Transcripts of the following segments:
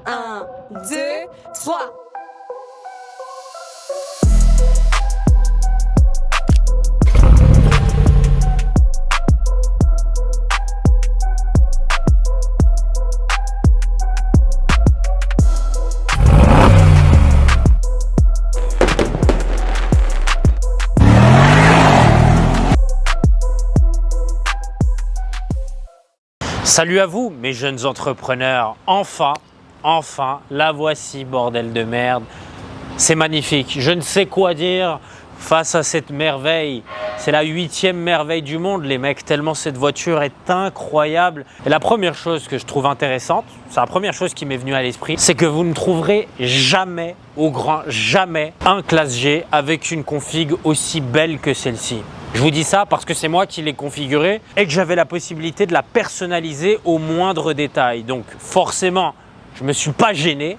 1, 2, 3. Salut à vous mes jeunes entrepreneurs, enfin, la voici bordel de merde, c'est magnifique, je ne sais quoi dire face à cette merveille, c'est la 8e merveille du monde les mecs, tellement cette voiture est incroyable. Et la première chose que je trouve intéressante, c'est la première chose qui m'est venue à l'esprit, c'est que vous ne trouverez jamais, au grand jamais, un classe G avec une config aussi belle que celle-ci. Je vous dis ça parce que c'est moi qui l'ai configurée et que j'avais la possibilité de la personnaliser au moindre détail. Donc forcément, je ne me suis pas gêné.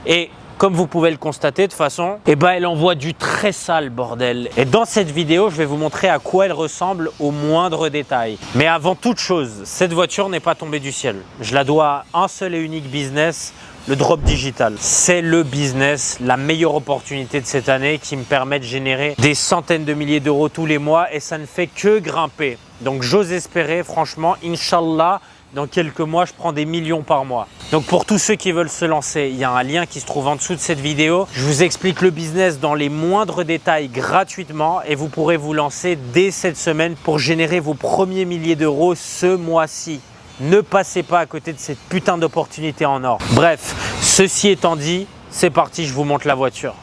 Et comme vous pouvez le constater de toute façon, elle envoie du très sale bordel. Et dans cette vidéo, je vais vous montrer à quoi elle ressemble au moindre détail. Mais avant toute chose, cette voiture n'est pas tombée du ciel. Je la dois à un seul et unique business, le drop digital. C'est le business, la meilleure opportunité de cette année qui me permet de générer des centaines de milliers d'euros tous les mois et ça ne fait que grimper. Donc j'ose espérer, franchement, Inch'Allah, dans quelques mois, je prends des millions par mois. Donc pour tous ceux qui veulent se lancer, il y a un lien qui se trouve en dessous de cette vidéo. Je vous explique le business dans les moindres détails gratuitement et vous pourrez vous lancer dès cette semaine pour générer vos premiers milliers d'euros ce mois-ci. Ne passez pas à côté de cette putain d'opportunité en or. Bref, ceci étant dit, c'est parti, je vous montre la voiture.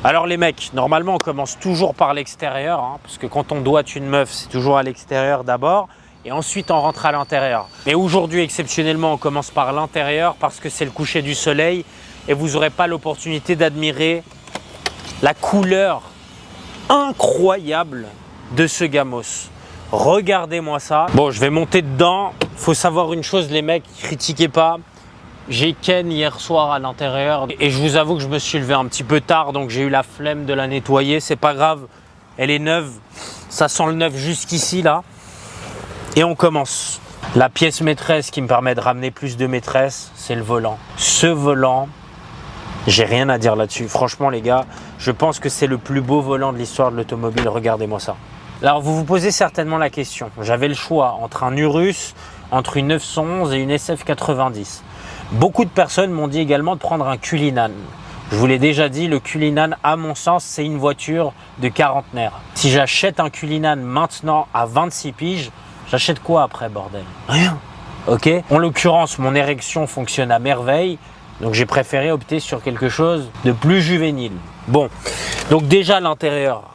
Alors les mecs, normalement on commence toujours par l'extérieur, parce que quand on doite une meuf, c'est toujours à l'extérieur d'abord, et ensuite on rentre à l'intérieur. Mais aujourd'hui, exceptionnellement, on commence par l'intérieur parce que c'est le coucher du soleil et vous n'aurez pas l'opportunité d'admirer la couleur incroyable de ce Gamos. Regardez-moi ça. Bon, je vais monter dedans. Faut savoir une chose, les mecs, critiquez pas. J'ai ken hier soir à l'intérieur et je vous avoue que je me suis levé un petit peu tard, donc j'ai eu la flemme de la nettoyer. C'est pas grave, elle est neuve. Ça sent le neuf jusqu'ici là. Et on commence. La pièce maîtresse qui me permet de ramener plus de maîtresse, c'est le volant. Ce volant, j'ai rien à dire là-dessus. Franchement les gars, je pense que c'est le plus beau volant de l'histoire de l'automobile. Regardez-moi ça. Alors vous vous posez certainement la question. J'avais le choix entre un Urus, entre une 911 et une SF90. Beaucoup de personnes m'ont dit également de prendre un Cullinan. Je vous l'ai déjà dit, le Cullinan, à mon sens, c'est une voiture de quarantenaire. Si j'achète un Cullinan maintenant à 26 piges, j'achète quoi après, bordel? Rien. Ok. En l'occurrence, mon érection fonctionne à merveille. Donc j'ai préféré opter sur quelque chose de plus juvénile. Bon, donc déjà l'intérieur,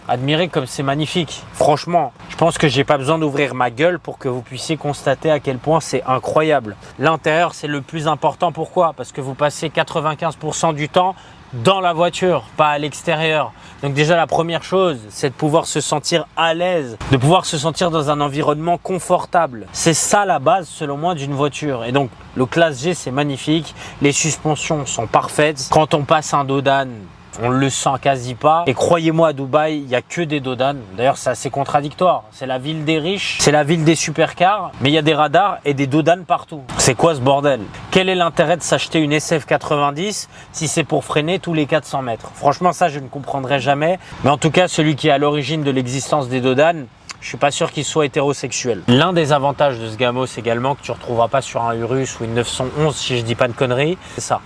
admirez comme c'est magnifique. Franchement, je pense que j'ai pas besoin d'ouvrir ma gueule pour que vous puissiez constater à quel point c'est incroyable. L'intérieur, c'est le plus important. Pourquoi? Parce que vous passez 95% du temps dans la voiture, pas à l'extérieur. Donc déjà la première chose, c'est de pouvoir se sentir à l'aise, de pouvoir se sentir dans un environnement confortable. C'est ça la base selon moi d'une voiture. Et donc le classe G c'est magnifique, les suspensions sont parfaites. Quand on passe un Dodane, on le sent quasi pas. Et croyez-moi, à Dubaï, il n'y a que des Dodanes. D'ailleurs, c'est assez contradictoire. C'est la ville des riches, c'est la ville des supercars, mais il y a des radars et des Dodanes partout. C'est quoi ce bordel? Quel est l'intérêt de s'acheter une SF90 si c'est pour freiner tous les 400 mètres? Franchement, ça, je ne comprendrai jamais. Mais en tout cas, celui qui est à l'origine de l'existence des Dodanes, je suis pas sûr qu'il soit hétérosexuel. L'un des avantages de ce Gamos également, que tu ne retrouveras pas sur un Urus ou une 911, si je dis pas de conneries, c'est ça.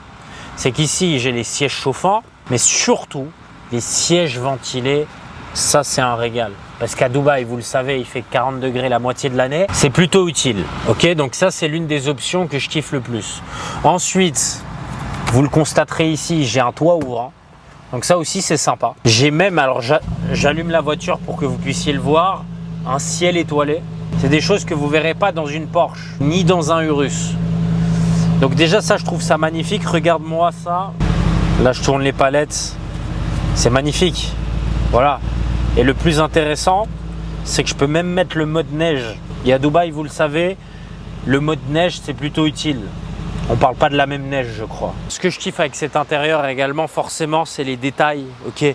C'est qu'ici, j'ai les sièges chauffants, mais surtout, les sièges ventilés, ça c'est un régal. Parce qu'à Dubaï, vous le savez, il fait 40 degrés la moitié de l'année. C'est plutôt utile. Ok, donc ça c'est l'une des options que je kiffe le plus. Ensuite, vous le constaterez ici, j'ai un toit ouvrant. Donc ça aussi c'est sympa. J'ai même, alors j'allume la voiture pour que vous puissiez le voir, un ciel étoilé. C'est des choses que vous ne verrez pas dans une Porsche, ni dans un Urus. Donc déjà ça, je trouve ça magnifique. Regarde-moi ça. Là, je tourne les palettes. C'est magnifique. Voilà. Et le plus intéressant, c'est que je peux même mettre le mode neige. Et à Dubaï, vous le savez, le mode neige, c'est plutôt utile. On parle pas de la même neige, je crois. Ce que je kiffe avec cet intérieur également, forcément, c'est les détails. Ok,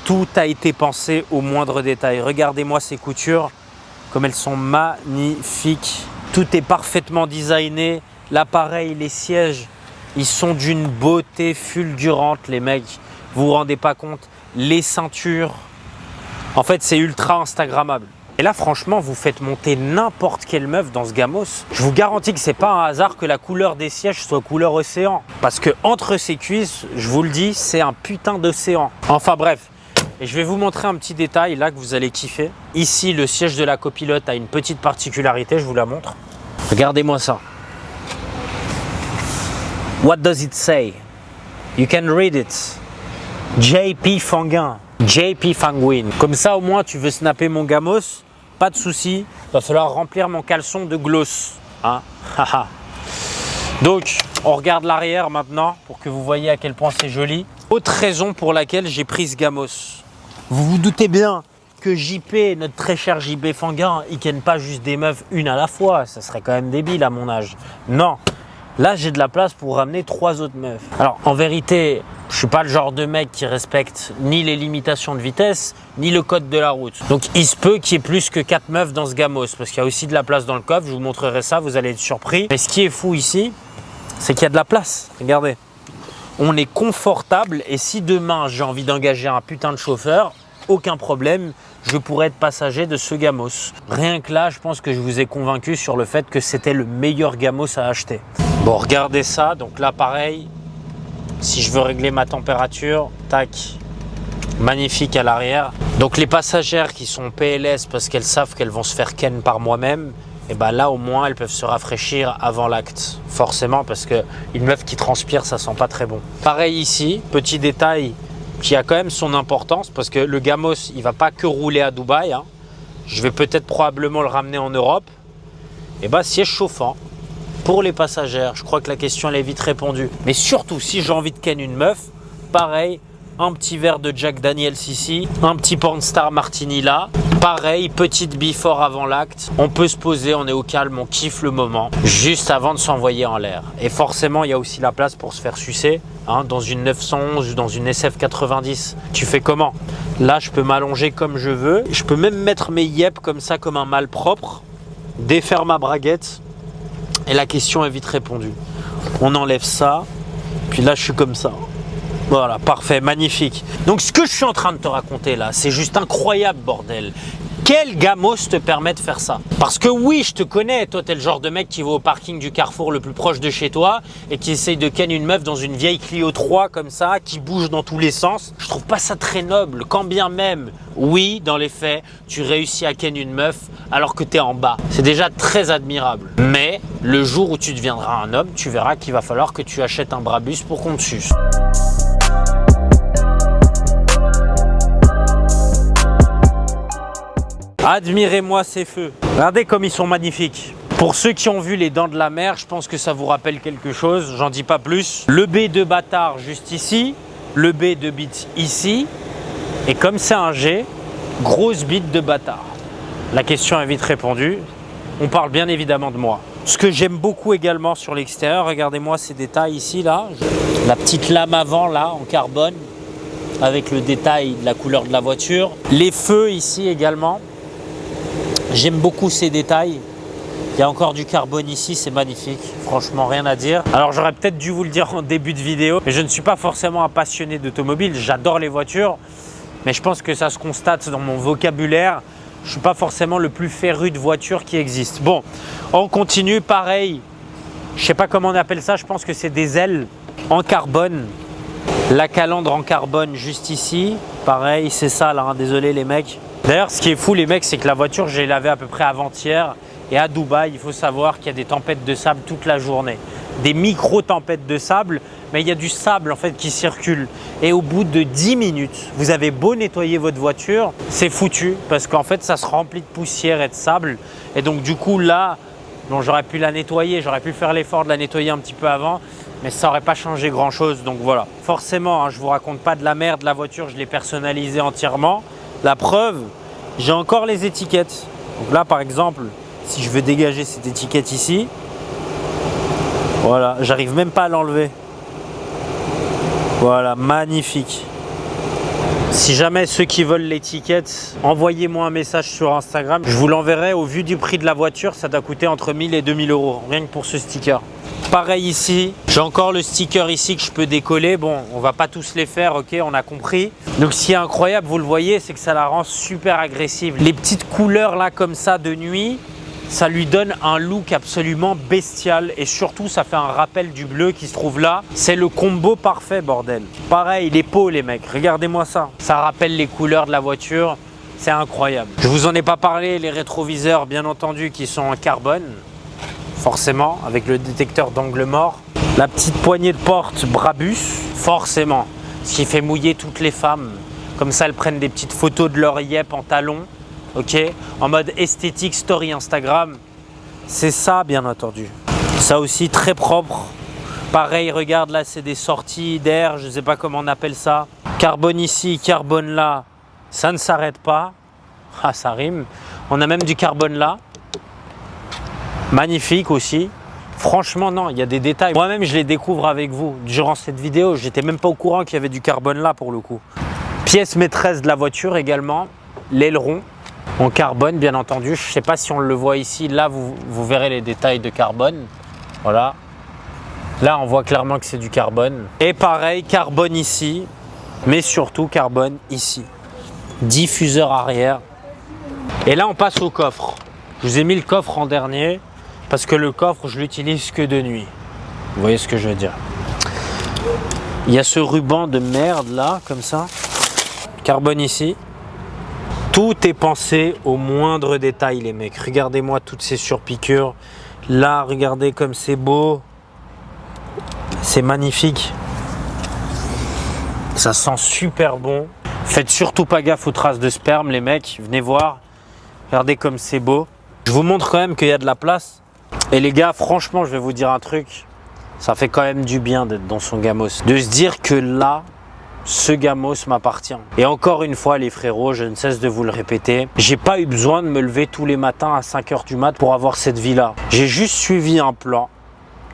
tout a été pensé au moindre détail. Regardez-moi ces coutures. comme elles sont magnifiques. Tout est parfaitement designé. L'appareil, les sièges, ils sont d'une beauté fulgurante, les mecs. Vous vous rendez pas compte. Les ceintures, en fait, c'est ultra instagrammable. Et là, franchement, vous faites monter n'importe quelle meuf dans ce Gamos. Je vous garantis que c'est pas un hasard que la couleur des sièges soit couleur océan. Parce que entre ces cuisses, je vous le dis, c'est un putain d'océan. Enfin bref, et je vais vous montrer un petit détail là que vous allez kiffer. Ici, le siège de la copilote a une petite particularité, je vous la montre. Regardez-moi ça. What does it say? You can read it. JP Fanguin. JP Fanguin. Comme ça, au moins, tu veux snapper mon Gamos. Pas de souci, va falloir remplir mon caleçon de gloss. Hein. Donc, on regarde l'arrière maintenant pour que vous voyez à quel point c'est joli. Autre raison pour laquelle j'ai pris ce Gamos. Vous vous doutez bien que JP, notre très cher JP Fanguin, il ken pas juste des meufs une à la fois. Ça serait quand même débile à mon âge. Non, là j'ai de la place pour ramener 3 autres meufs. Alors en vérité, je suis pas le genre de mec qui respecte ni les limitations de vitesse, ni le code de la route. Donc il se peut qu'il y ait plus que 4 meufs dans ce Gamos, parce qu'il y a aussi de la place dans le coffre, je vous montrerai ça, vous allez être surpris. Mais ce qui est fou ici, c'est qu'il y a de la place, regardez. On est confortable et si demain j'ai envie d'engager un putain de chauffeur, aucun problème, je pourrais être passager de ce Gamos. Rien que là, je pense que je vous ai convaincu sur le fait que c'était le meilleur Gamos à acheter. Bon, regardez ça, donc là pareil, si je veux régler ma température, tac, magnifique à l'arrière. Donc les passagères qui sont PLS parce qu'elles savent qu'elles vont se faire ken par moi-même, et ben là au moins elles peuvent se rafraîchir avant l'acte. Forcément parce qu'une meuf qui transpire, ça sent pas très bon. Pareil ici, petit détail qui a quand même son importance parce que le Gamos, il va pas que rouler à Dubaï. Hein. Je vais peut-être probablement le ramener en Europe. Et ben siège chauffant. Pour les passagères, je crois que la question elle est vite répondue. Mais surtout, si j'ai envie de ken une meuf, pareil, un petit verre de Jack Daniels ici, un petit Pornstar Martini là. Pareil, petite before avant l'acte. On peut se poser, on est au calme, on kiffe le moment, juste avant de s'envoyer en l'air. Et forcément, il y a aussi la place pour se faire sucer. Hein, dans une 911 ou dans une SF 90, tu fais comment? Là, je peux m'allonger comme je veux. Je peux même mettre mes yep comme ça, comme un malpropre, défaire ma braguette. Et la question est vite répondue. On enlève ça, puis là je suis comme ça. Voilà, parfait, magnifique. Donc ce que je suis en train de te raconter là, c'est juste incroyable, bordel. Quel Gamos te permet de faire ça? Parce que oui, je te connais, toi t'es le genre de mec qui va au parking du Carrefour le plus proche de chez toi et qui essaye de ken une meuf dans une vieille Clio 3 comme ça, qui bouge dans tous les sens. Je trouve pas ça très noble, quand bien même, oui, dans les faits, tu réussis à ken une meuf alors que t'es en bas. C'est déjà très admirable. Mais le jour où tu deviendras un homme, tu verras qu'il va falloir que tu achètes un Brabus pour qu'on te suce. Admirez-moi ces feux. Regardez comme ils sont magnifiques. Pour ceux qui ont vu les Dents de la Mer, je pense que ça vous rappelle quelque chose. J'en dis pas plus. Le B de bâtard juste ici. Le B de bite ici. Et comme c'est un G, grosse bite de bâtard. La question est vite répondue. On parle bien évidemment de moi. Ce que j'aime beaucoup également sur l'extérieur, regardez-moi ces détails ici, là. La petite lame avant, là, en carbone, avec le détail de la couleur de la voiture. Les feux ici également. J'aime beaucoup ces détails. Il y a encore du carbone ici, c'est magnifique. Franchement, rien à dire. Alors, j'aurais peut-être dû vous le dire en début de vidéo, mais je ne suis pas forcément un passionné d'automobile. J'adore les voitures, mais je pense que ça se constate dans mon vocabulaire. Je ne suis pas forcément le plus féru de voitures qui existe. Bon, on continue. Pareil, je ne sais pas comment on appelle ça. Je pense que c'est des ailes en carbone. La calandre en carbone juste ici. Pareil, c'est ça là, hein. Désolé les mecs. D'ailleurs, ce qui est fou les mecs, c'est que la voiture, j'ai lavé à peu près avant-hier. Et à Dubaï, il faut savoir qu'il y a des tempêtes de sable toute la journée. Des micro-tempêtes de sable, mais il y a du sable en fait qui circule. Et au bout de 10 minutes, vous avez beau nettoyer votre voiture, c'est foutu. Parce qu'en fait, ça se remplit de poussière et de sable. Et donc du coup, là, bon, j'aurais pu la nettoyer, j'aurais pu faire l'effort de la nettoyer un petit peu avant. Mais ça n'aurait pas changé grand-chose. Donc voilà. Forcément, hein, je ne vous raconte pas de la merde. La voiture, je l'ai personnalisée entièrement. La preuve, j'ai encore les étiquettes. Donc là, par exemple, si je veux dégager cette étiquette ici, voilà, j'arrive même pas à l'enlever. Voilà, magnifique. Si jamais ceux qui veulent l'étiquette, envoyez-moi un message sur Instagram. Je vous l'enverrai. Au vu du prix de la voiture, ça doit coûter entre 1000 et 2000 euros, rien que pour ce sticker. Pareil ici, j'ai encore le sticker ici que je peux décoller. Bon, on va pas tous les faire, ok, on a compris. Donc ce qui est incroyable, vous le voyez, c'est que ça la rend super agressive. Les petites couleurs là comme ça de nuit, ça lui donne un look absolument bestial et surtout ça fait un rappel du bleu qui se trouve là. C'est le combo parfait, bordel. Pareil, les pots les mecs, regardez-moi ça. Ça rappelle les couleurs de la voiture, c'est incroyable. Je vous en ai pas parlé, les rétroviseurs bien entendu qui sont en carbone, forcément, avec le détecteur d'angle mort. La petite poignée de porte Brabus, forcément, ce qui fait mouiller toutes les femmes. Comme ça, elles prennent des petites photos de leur yep en talons. Ok, en mode esthétique story Instagram, c'est ça bien entendu. Ça aussi très propre. Pareil, regarde là, c'est des sorties d'air, je sais pas comment on appelle ça. Carbone ici, carbone là, ça ne s'arrête pas. Ah, ça rime. On a même du carbone là. Magnifique aussi. Franchement, non, il y a des détails. Moi-même, je les découvre avec vous. Durant cette vidéo, j'étais même pas au courant qu'il y avait du carbone là pour le coup. Pièce maîtresse de la voiture également, l'aileron. En carbone bien entendu, je ne sais pas si on le voit ici, là vous verrez les détails de carbone, voilà. Là on voit clairement que c'est du carbone. Et pareil, carbone ici, mais surtout carbone ici. Diffuseur arrière. Et là on passe au coffre. Je vous ai mis le coffre en dernier, parce que le coffre je l'utilise que de nuit. Vous voyez ce que je veux dire. Il y a ce ruban de merde là, comme ça. Carbone ici. Tout est pensé au moindre détail les mecs. Regardez-moi toutes ces surpiqûres. Là, regardez comme c'est beau. C'est magnifique. Ça sent super bon. Faites surtout pas gaffe aux traces de sperme les mecs. Venez voir. Regardez comme c'est beau. Je vous montre quand même qu'il y a de la place. Et les gars, franchement, je vais vous dire un truc. Ça fait quand même du bien d'être dans son Gamos. De se dire que là, ce Gamos m'appartient. Et encore une fois les frérots, je ne cesse de vous le répéter, j'ai pas eu besoin de me lever tous les matins à 5 h du mat pour avoir cette vie là. J'ai juste suivi un plan.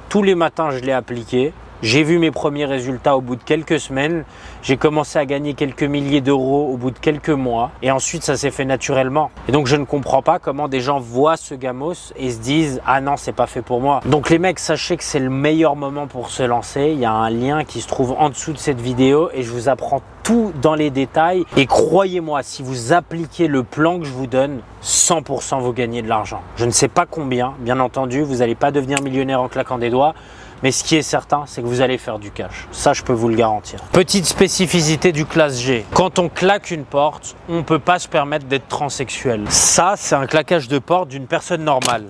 Tous les matins je l'ai appliqué. J'ai vu mes premiers résultats au bout de quelques semaines. J'ai commencé à gagner quelques milliers d'euros au bout de quelques mois. Et ensuite, ça s'est fait naturellement. Et donc, je ne comprends pas comment des gens voient ce Gamos et se disent « Ah non, c'est pas fait pour moi ». Donc, les mecs, sachez que c'est le meilleur moment pour se lancer. Il y a un lien qui se trouve en dessous de cette vidéo et je vous apprends tout dans les détails. Et croyez-moi, si vous appliquez le plan que je vous donne, 100% vous gagnez de l'argent. Je ne sais pas combien, bien entendu. Vous n'allez pas devenir millionnaire en claquant des doigts. Mais ce qui est certain, c'est que vous allez faire du cash. Ça, je peux vous le garantir. Petite spécificité du classe G. Quand on claque une porte, on ne peut pas se permettre d'être transsexuel. Ça, c'est un claquage de porte d'une personne normale.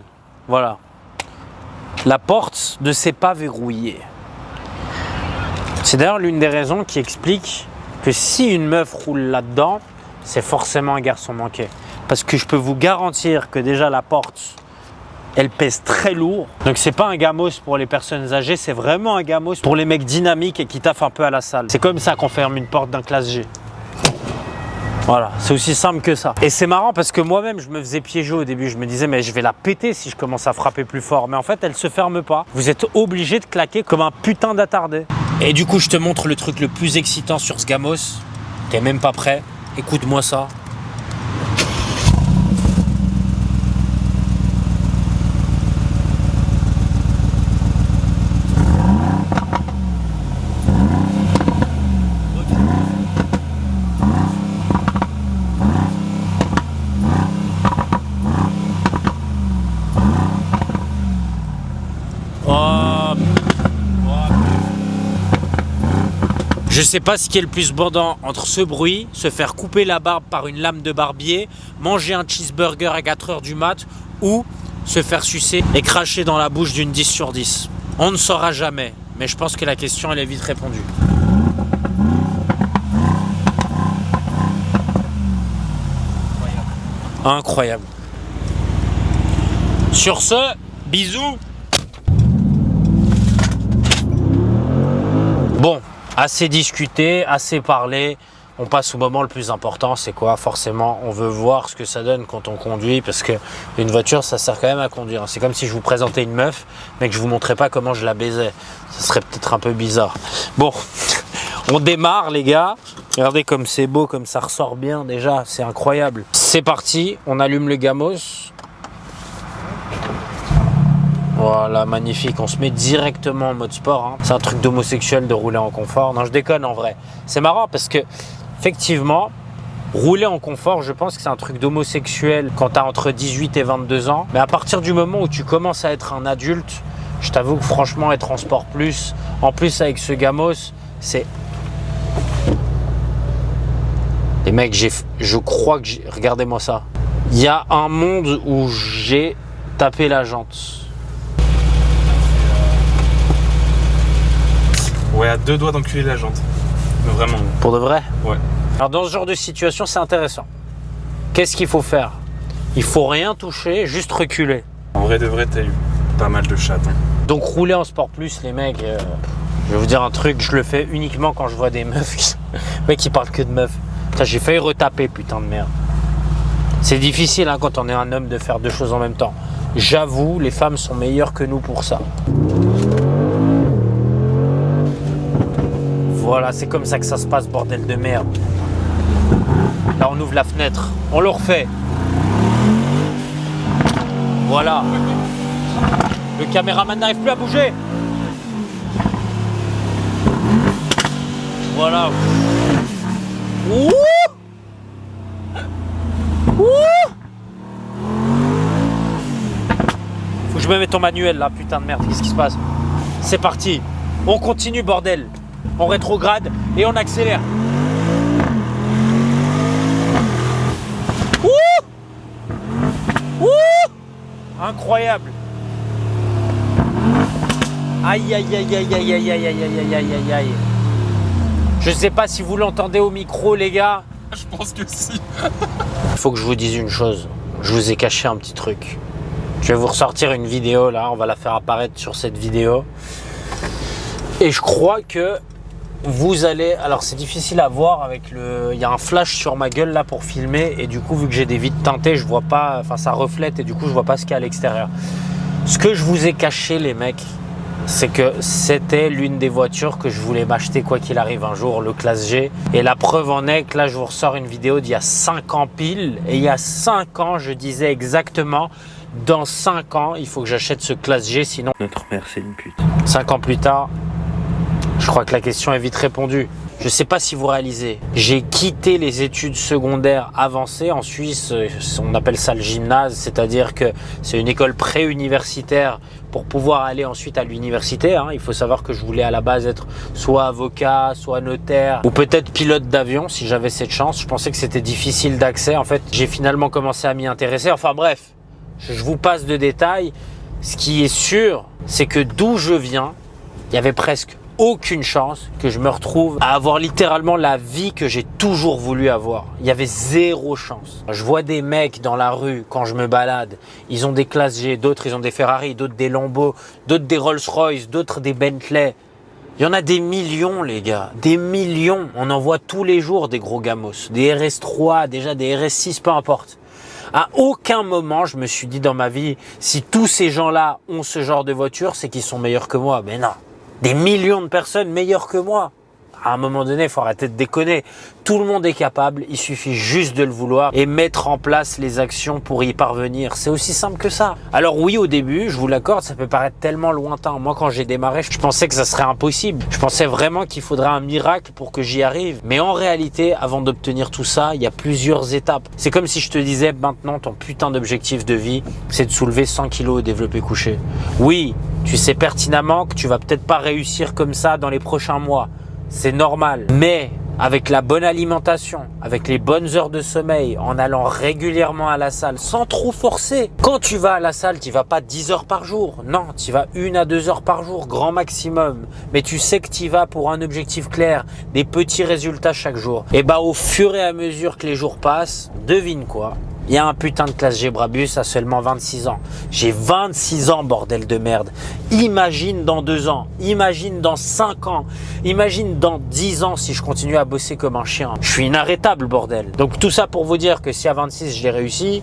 Voilà. La porte ne s'est pas verrouillée. C'est d'ailleurs l'une des raisons qui explique que si une meuf roule là-dedans, c'est forcément un garçon manqué. Parce que je peux vous garantir que déjà la porte, elle pèse très lourd. Donc c'est pas un Gamos pour les personnes âgées, c'est vraiment un Gamos pour les mecs dynamiques et qui taffent un peu à la salle. C'est comme ça qu'on ferme une porte d'un classe G. Voilà, c'est aussi simple que ça. Et c'est marrant parce que moi-même, je me faisais piéger au début. Je me disais, mais je vais la péter si je commence à frapper plus fort. Mais en fait, elle se ferme pas. Vous êtes obligé de claquer comme un putain d'attardé. Et du coup, je te montre le truc le plus excitant sur ce Gamos. T'es même pas prêt. Écoute-moi ça. Je sais pas ce qui est le plus bandant entre ce bruit, se faire couper la barbe par une lame de barbier, manger un cheeseburger à 4 h du mat ou se faire sucer et cracher dans la bouche d'une 10 sur 10. On ne saura jamais, mais je pense que la question elle est vite répondue. Incroyable. Sur ce, bisous. Bon. Assez discuté, assez parlé, on passe au moment le plus important, c'est quoi? Forcément, on veut voir ce que ça donne quand on conduit, parce qu'une voiture, ça sert quand même à conduire. C'est comme si je vous présentais une meuf, mais que je vous montrais pas comment je la baisais. Ça serait peut-être un peu bizarre. Bon, On démarre les gars. Regardez comme c'est beau, comme ça ressort bien déjà, c'est incroyable. C'est parti, on allume le gamos. Voilà, magnifique, on se met directement en mode sport. Hein. C'est un truc d'homosexuel de rouler en confort. Non, je déconne en vrai. C'est marrant parce que, effectivement, rouler en confort, je pense que c'est un truc d'homosexuel quand tu as entre 18 et 22 ans. Mais à partir du moment où tu commences à être un adulte, je t'avoue que franchement, être en sport plus, en plus avec ce gamos, c'est... Les mecs, je crois que regardez-moi ça. Il y a un monde où j'ai tapé la jante. Ouais, à 2 doigts d'enculer la jante. Mais vraiment. Pour de vrai? Ouais. Alors dans ce genre de situation, c'est intéressant. Qu'est-ce qu'il faut faire? Il faut rien toucher, juste reculer. En vrai de vrai, t'as eu pas mal de chattes. Hein. Donc rouler en sport plus, les mecs, je vais vous dire un truc, je le fais uniquement quand je vois des meufs. Mec, qui parlent que de meufs. Putain, j'ai failli retaper, putain de merde. C'est difficile hein, quand on est un homme de faire deux choses en même temps. J'avoue, les femmes sont meilleures que nous pour ça. Voilà, c'est comme ça que ça se passe, bordel de merde. Là, on ouvre la fenêtre. On le refait. Voilà. Le caméraman n'arrive plus à bouger. Voilà. Ouh! Ouh! Faut que je me mette en manuel là, putain de merde, qu'est-ce qui se passe? C'est parti. On continue, bordel. On rétrograde et on accélère. Ouh! Ouh! Incroyable. Aïe aïe aïe aïe aïe aïe aïe aïe aïe aïe aïe aïe. Je sais pas si vous l'entendez au micro les gars. Je pense que si. Il faut que je vous dise une chose. Je vous ai caché un petit truc. Je vais vous ressortir une vidéo là, on va la faire apparaître sur cette vidéo. Et je crois que vous allez... Alors c'est difficile à voir avec le... Il y a un flash sur ma gueule là pour filmer et du coup vu que j'ai des vitres teintées, je vois pas... Enfin ça reflète et du coup je vois pas ce qu'il y a à l'extérieur. Ce que je vous ai caché les mecs, c'est que c'était l'une des voitures que je voulais m'acheter quoi qu'il arrive un jour, le Classe G. Et la preuve en est que là je vous ressors une vidéo d'il y a 5 ans pile. Et il y a 5 ans je disais exactement, dans 5 ans il faut que j'achète ce Classe G sinon... Notre mère c'est une pute. 5 ans plus tard, je crois que la question est vite répondue. Je ne sais pas si vous réalisez, j'ai quitté les études secondaires avancées. En Suisse, on appelle ça le gymnase, c'est-à-dire que c'est une école pré-universitaire pour pouvoir aller ensuite à l'université. Hein. Il faut savoir que je voulais à la base être soit avocat, soit notaire, ou peut-être pilote d'avion si j'avais cette chance. Je pensais que c'était difficile d'accès. En fait, j'ai finalement commencé à m'y intéresser. Enfin bref, je vous passe de détails. Ce qui est sûr, c'est que d'où je viens, il y avait presque aucune chance que je me retrouve à avoir littéralement la vie que j'ai toujours voulu avoir. Il y avait zéro chance. Je vois des mecs dans la rue quand je me balade, ils ont des Classe G, d'autres ils ont des Ferrari, d'autres des Lambo, d'autres des Rolls-Royce, d'autres des Bentley. Il y en a des millions les gars, des millions. On en voit tous les jours des gros gamos, des RS3, déjà des RS6, peu importe. À aucun moment je me suis dit dans ma vie, si tous ces gens-là ont ce genre de voiture, c'est qu'ils sont meilleurs que moi. Mais non. Des millions de personnes meilleures que moi. À un moment donné, il faut arrêter de déconner. Tout le monde est capable, il suffit juste de le vouloir et mettre en place les actions pour y parvenir. C'est aussi simple que ça. Alors oui, au début, je vous l'accorde, ça peut paraître tellement lointain. Moi, quand j'ai démarré, je pensais que ça serait impossible. Je pensais vraiment qu'il faudrait un miracle pour que j'y arrive. Mais en réalité, avant d'obtenir tout ça, il y a plusieurs étapes. C'est comme si je te disais maintenant, ton putain d'objectif de vie, c'est de soulever 100 kilos au développé couché. Oui, tu sais pertinemment que tu vas peut-être pas réussir comme ça dans les prochains mois. C'est normal. Mais avec la bonne alimentation, avec les bonnes heures de sommeil, en allant régulièrement à la salle, sans trop forcer. Quand tu vas à la salle, tu vas pas 10 heures par jour. Non, tu vas 1 à 2 heures par jour, grand maximum. Mais tu sais que tu vas pour un objectif clair, des petits résultats chaque jour. Et bah au fur et à mesure que les jours passent, devine quoi ? Il y a un putain de Classe G Brabus à seulement 26 ans. J'ai 26 ans, bordel de merde. Imagine dans 2 ans, imagine dans 5 ans, imagine dans 10 ans si je continue à bosser comme un chien. Je suis inarrêtable, bordel. Donc tout ça pour vous dire que si à 26 je l'ai réussi,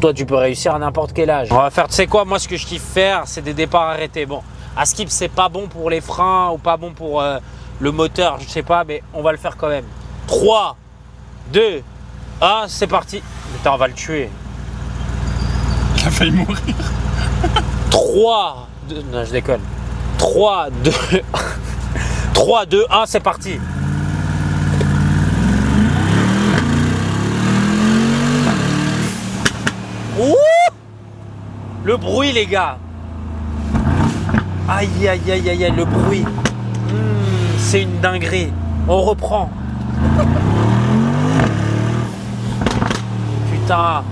toi tu peux réussir à n'importe quel âge. On va faire, tu sais quoi, moi ce que je kiffe faire, c'est des départs arrêtés. Bon, à skip c'est pas bon pour les freins ou pas bon pour le moteur, je sais pas, mais on va le faire quand même. 3, 2, 1, c'est parti. Putain, on va le tuer. Il a failli mourir. 3, 2, non, je déconne. 3, 2, 3, 2, 1, c'est parti. Ouh, le bruit, les gars. Aïe, aïe, aïe, aïe, aïe, le bruit. C'est une dinguerie. On reprend. Putain.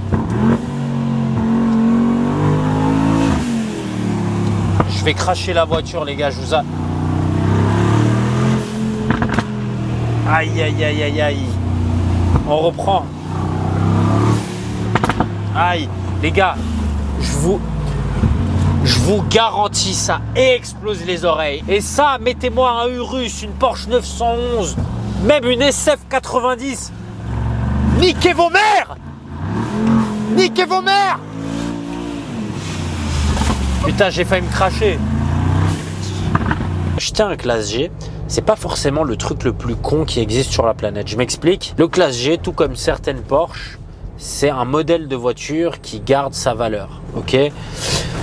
Je vais cracher la voiture, les gars. Je vous a... Aïe, aïe, aïe, aïe, aïe. On reprend. Aïe, les gars, je vous garantis, ça explose les oreilles. Et ça, mettez-moi un Urus, une Porsche 911, même une SF 90. Niquez vos mères! Niquez vos mères! Putain, j'ai failli me cracher. Acheter un classe G, c'est pas forcément le truc le plus con qui existe sur la planète. Je m'explique. Le classe G, tout comme certaines Porsche, c'est un modèle de voiture qui garde sa valeur, ok?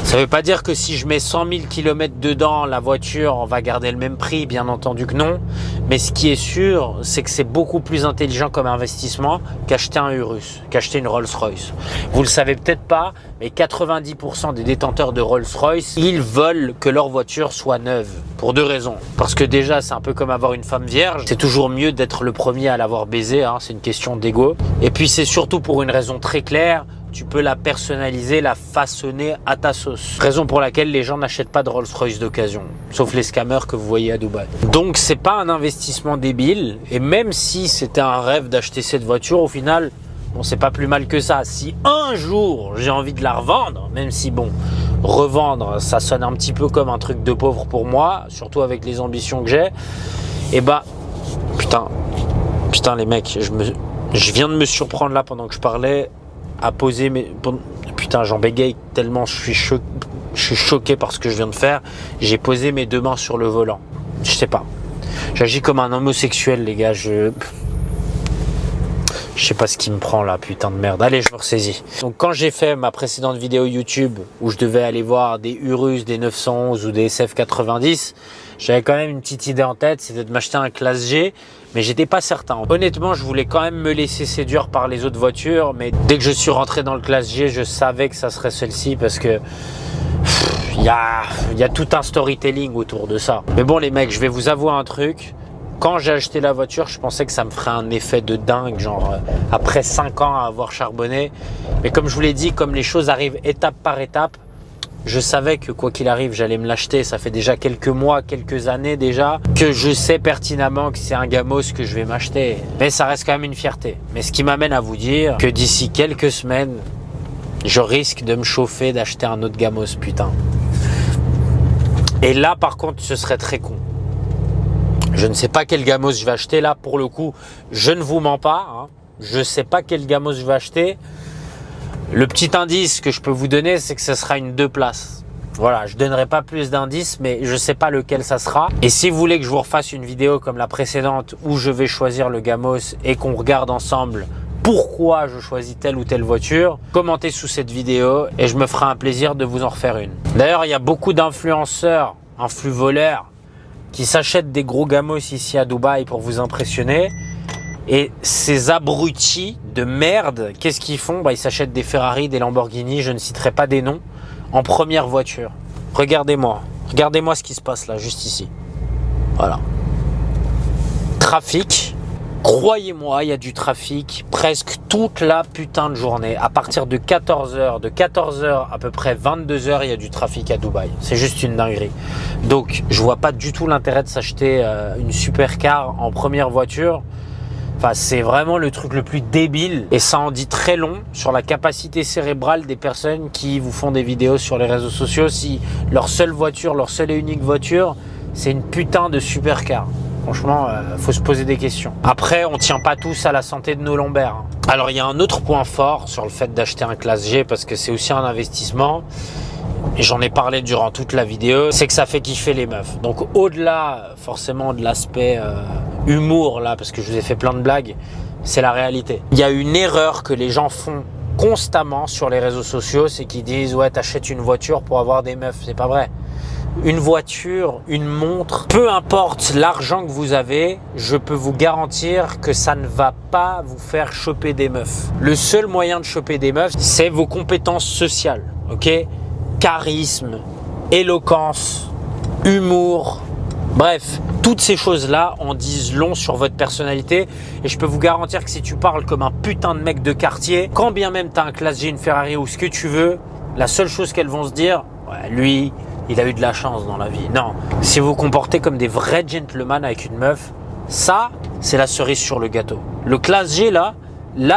Ça ne veut pas dire que si je mets 100 000 km dedans, la voiture va garder le même prix, bien entendu que non. Mais ce qui est sûr, c'est que c'est beaucoup plus intelligent comme investissement qu'acheter un Urus, qu'acheter une Rolls-Royce. Vous le savez peut-être pas, mais 90% des détenteurs de Rolls-Royce, ils veulent que leur voiture soit neuve. Pour deux raisons. Parce que déjà, c'est un peu comme avoir une femme vierge. C'est toujours mieux d'être le premier à l'avoir baisé, hein, c'est une question d'ego. Et puis c'est surtout pour une raison très claire. Tu peux la personnaliser, la façonner à ta sauce. Raison pour laquelle les gens n'achètent pas de Rolls-Royce d'occasion, sauf les scammers que vous voyez à Dubaï. Donc c'est pas un investissement débile, et même si c'était un rêve d'acheter cette voiture, au final, bon, c'est pas plus mal que ça. Si un jour j'ai envie de la revendre, même si bon, revendre, ça sonne un petit peu comme un truc de pauvre pour moi, surtout avec les ambitions que j'ai, et bah, putain les mecs, je viens de me surprendre là pendant que je parlais, à poser mes... Putain, j'en bégaye tellement je suis choqué par ce que je viens de faire. J'ai posé mes deux mains sur le volant. Je sais pas. J'agis comme un homosexuel, les gars. Je sais pas ce qui me prend là, putain de merde. Allez, je me ressaisis. Donc quand j'ai fait ma précédente vidéo YouTube où je devais aller voir des Urus, des 911 ou des SF 90, j'avais quand même une petite idée en tête, c'était de m'acheter un classe G, mais j'étais pas certain. Honnêtement, je voulais quand même me laisser séduire par les autres voitures, mais dès que je suis rentré dans le classe G, je savais que ça serait celle-ci parce que il y a tout un storytelling autour de ça. Mais bon les mecs, je vais vous avouer un truc. Quand j'ai acheté la voiture, je pensais que ça me ferait un effet de dingue, genre après 5 ans à avoir charbonné. Mais comme je vous l'ai dit, comme les choses arrivent étape par étape, je savais que quoi qu'il arrive, j'allais me l'acheter. Ça fait déjà quelques mois, quelques années déjà, que je sais pertinemment que c'est un Gamos que je vais m'acheter. Mais ça reste quand même une fierté. Mais ce qui m'amène à vous dire que d'ici quelques semaines, je risque de me chauffer d'acheter un autre Gamos, putain. Et là, par contre, ce serait très con. Je ne sais pas quel Gamos je vais acheter là, pour le coup, je ne vous mens pas, hein. Je ne sais pas quel Gamos je vais acheter. Le petit indice que je peux vous donner, c'est que ce sera une 2 places. Voilà, je ne donnerai pas plus d'indices, mais je ne sais pas lequel ça sera. Et si vous voulez que je vous refasse une vidéo comme la précédente où je vais choisir le Gamos et qu'on regarde ensemble pourquoi je choisis telle ou telle voiture, commentez sous cette vidéo et je me ferai un plaisir de vous en refaire une. D'ailleurs, il y a beaucoup d'influenceurs, influ-voleurs, qui s'achètent des gros Gamos ici à Dubaï pour vous impressionner. Et ces abrutis de merde, qu'est-ce qu'ils font? Ils s'achètent des Ferrari, des Lamborghini, je ne citerai pas des noms, en première voiture. Regardez-moi ce qui se passe là, juste ici. Voilà. Trafic. Croyez-moi, il y a du trafic presque toute la putain de journée. À partir de 14h, de 14h à peu près 22h, il y a du trafic à Dubaï. C'est juste une dinguerie. Donc, je vois pas du tout l'intérêt de s'acheter une supercar en première voiture. Enfin, c'est vraiment le truc le plus débile et ça en dit très long sur la capacité cérébrale des personnes qui vous font des vidéos sur les réseaux sociaux si leur seule voiture, leur seule et unique voiture, c'est une putain de supercar. Franchement, faut se poser des questions. Après, on tient pas tous à la santé de nos lombaires, hein. Alors, il y a un autre point fort sur le fait d'acheter un classe G parce que c'est aussi un investissement. et j'en ai parlé durant toute la vidéo, c'est que ça fait kiffer les meufs. Donc au-delà forcément de l'aspect humour là, parce que je vous ai fait plein de blagues, c'est la réalité. Il y a une erreur que les gens font constamment sur les réseaux sociaux, c'est qu'ils disent ouais, t'achètes une voiture pour avoir des meufs. C'est pas vrai. Une voiture, une montre, peu importe l'argent que vous avez, je peux vous garantir que ça ne va pas vous faire choper des meufs. Le seul moyen de choper des meufs, c'est vos compétences sociales, ok? Charisme, éloquence, humour, bref, toutes ces choses-là en disent long sur votre personnalité. Et je peux vous garantir que si tu parles comme un putain de mec de quartier, quand bien même tu as un Classe G, une Ferrari ou ce que tu veux, la seule chose qu'elles vont se dire, ouais, lui, il a eu de la chance dans la vie. Non, si vous vous comportez comme des vrais gentlemen avec une meuf, ça, c'est la cerise sur le gâteau. Le Classe G, là,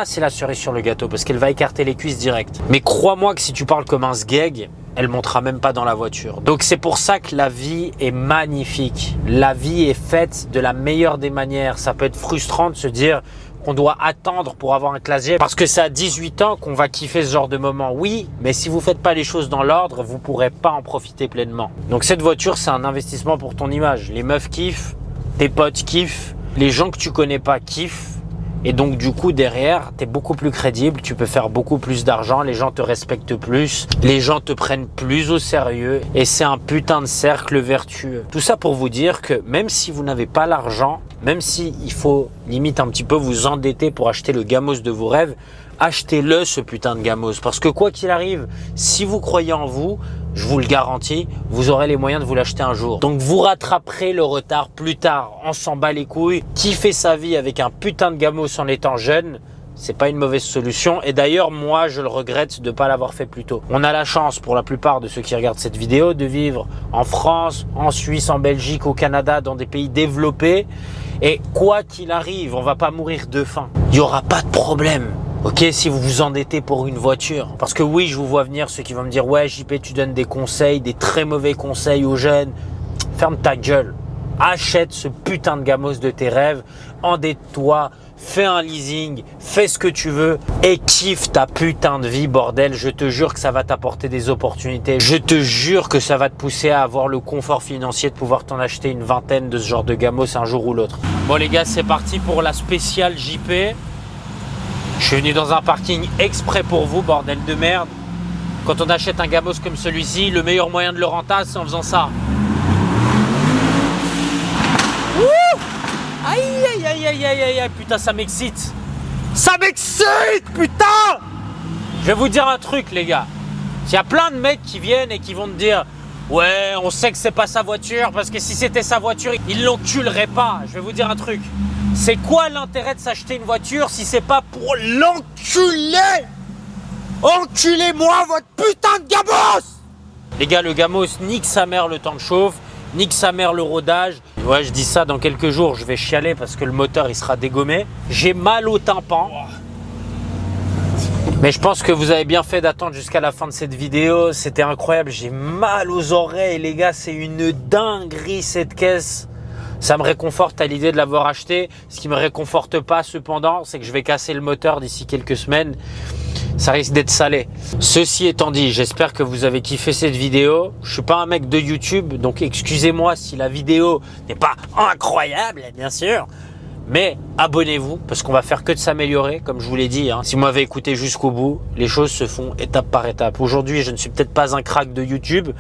c'est la cerise sur le gâteau parce qu'elle va écarter les cuisses direct. Mais crois-moi que si tu parles comme un sgeg, elle montera même pas dans la voiture. Donc c'est pour ça que la vie est magnifique. La vie est faite de la meilleure des manières. Ça peut être frustrant de se dire qu'on doit attendre pour avoir un Classe G parce que c'est à 18 ans qu'on va kiffer ce genre de moment. Oui, mais si vous faites pas les choses dans l'ordre, vous pourrez pas en profiter pleinement. Donc cette voiture, c'est un investissement pour ton image. Les meufs kiffent, tes potes kiffent, les gens que tu connais pas kiffent. Et donc du coup derrière, tu es beaucoup plus crédible, tu peux faire beaucoup plus d'argent, les gens te respectent plus, les gens te prennent plus au sérieux et c'est un putain de cercle vertueux. Tout ça pour vous dire que même si vous n'avez pas l'argent, même si il faut limite un petit peu vous endetter pour acheter le gamos de vos rêves, achetez-le ce putain de gamos parce que quoi qu'il arrive, si vous croyez en vous, je vous le garantis, vous aurez les moyens de vous l'acheter un jour. Donc vous rattraperez le retard plus tard. On s'en bat les couilles. Kiffer sa vie avec un putain de gamos en étant jeune, c'est pas une mauvaise solution. Et d'ailleurs, moi, je le regrette de ne pas l'avoir fait plus tôt. On a la chance, pour la plupart de ceux qui regardent cette vidéo, de vivre en France, en Suisse, en Belgique, au Canada, dans des pays développés. Et quoi qu'il arrive, on va pas mourir de faim. Il n'y aura pas de problème. Ok, si vous vous endettez pour une voiture. Parce que oui, je vous vois venir ceux qui vont me dire « Ouais, JP, tu donnes des conseils, des très mauvais conseils aux jeunes. » Ferme ta gueule. Achète ce putain de gamos de tes rêves. Endette-toi. Fais un leasing. Fais ce que tu veux. Et kiffe ta putain de vie, bordel. Je te jure que ça va t'apporter des opportunités. Je te jure que ça va te pousser à avoir le confort financier de pouvoir t'en acheter une vingtaine de ce genre de gamos un jour ou l'autre. Bon les gars, c'est parti pour la spéciale JP. Je suis venu dans un parking exprès pour vous, bordel de merde. Quand on achète un gamos comme celui-ci, le meilleur moyen de le rentrer, c'est en faisant ça. Wouh! Aïe, aïe, aïe, aïe, aïe, aïe, aïe, putain, ça m'excite. Ça m'excite, putain! Je vais vous dire un truc, les gars. Il y a plein de mecs qui viennent et qui vont te dire « Ouais, on sait que c'est pas sa voiture, parce que si c'était sa voiture, il l'enculerait pas. » Je vais vous dire un truc. C'est quoi l'intérêt de s'acheter une voiture si c'est pas pour l'enculer? Enculez-moi votre putain de gamos! Les gars, le gamos nique sa mère le temps de chauffe, nique sa mère le rodage. Ouais, je dis ça, dans quelques jours, je vais chialer parce que le moteur, il sera dégommé. J'ai mal au tympan. Mais je pense que vous avez bien fait d'attendre jusqu'à la fin de cette vidéo. C'était incroyable, j'ai mal aux oreilles, les gars. C'est une dinguerie cette caisse. Ça me réconforte à l'idée de l'avoir acheté. Ce qui me réconforte pas cependant, c'est que je vais casser le moteur d'ici quelques semaines. Ça risque d'être salé. Ceci étant dit, j'espère que vous avez kiffé cette vidéo. Je suis pas un mec de YouTube, donc excusez-moi si la vidéo n'est pas incroyable, bien sûr. Mais abonnez-vous parce qu'on va faire que de s'améliorer, comme je vous l'ai dit. Si vous m'avez écouté jusqu'au bout, les choses se font étape par étape. Aujourd'hui, je ne suis peut-être pas un crack de YouTube,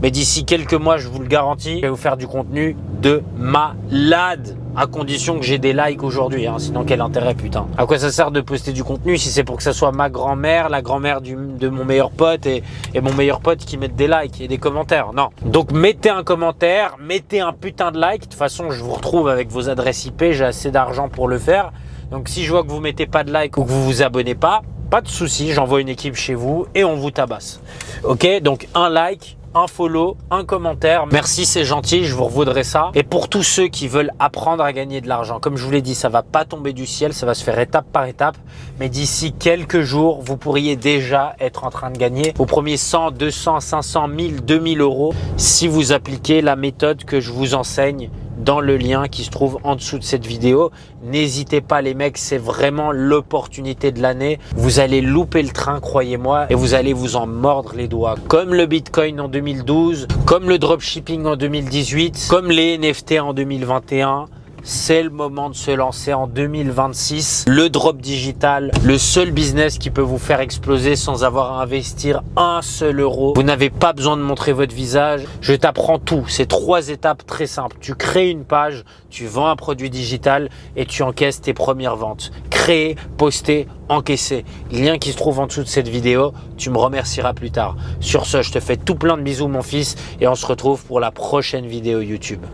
mais d'ici quelques mois, je vous le garantis, je vais vous faire du contenu de malade. À condition que j'ai des likes aujourd'hui, sinon quel intérêt putain. À quoi ça sert de poster du contenu si c'est pour que ça soit ma grand-mère, la grand-mère de mon meilleur pote et mon meilleur pote qui mettent des likes et des commentaires? Non. Donc mettez un commentaire, mettez un putain de like. De toute façon, je vous retrouve avec vos adresses IP, j'ai assez d'argent pour le faire. Donc si je vois que vous mettez pas de like ou que vous vous abonnez pas de souci, j'envoie une équipe chez vous et on vous tabasse. Ok, donc un like, un follow, un commentaire. Merci, c'est gentil, je vous revaudrai ça. Et pour tous ceux qui veulent apprendre à gagner de l'argent, comme je vous l'ai dit, ça va pas tomber du ciel, ça va se faire étape par étape. Mais d'ici quelques jours, vous pourriez déjà être en train de gagner vos premiers 100, 200, 500, 1000, 2000 euros si vous appliquez la méthode que je vous enseigne dans le lien qui se trouve en dessous de cette vidéo. N'hésitez pas les mecs, c'est vraiment l'opportunité de l'année. Vous allez louper le train, croyez-moi, et vous allez vous en mordre les doigts. Comme le Bitcoin en 2012, comme le dropshipping en 2018, comme les NFT en 2021. C'est le moment de se lancer en 2026. Le drop digital, le seul business qui peut vous faire exploser sans avoir à investir un seul euro. Vous n'avez pas besoin de montrer votre visage. Je t'apprends tout. C'est 3 étapes très simples. Tu crées une page, tu vends un produit digital et tu encaisses tes premières ventes. Créer, poster, encaisser. Lien qui se trouve en dessous de cette vidéo. Tu me remercieras plus tard. Sur ce, je te fais tout plein de bisous mon fils et on se retrouve pour la prochaine vidéo YouTube.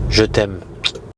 Je t'aime.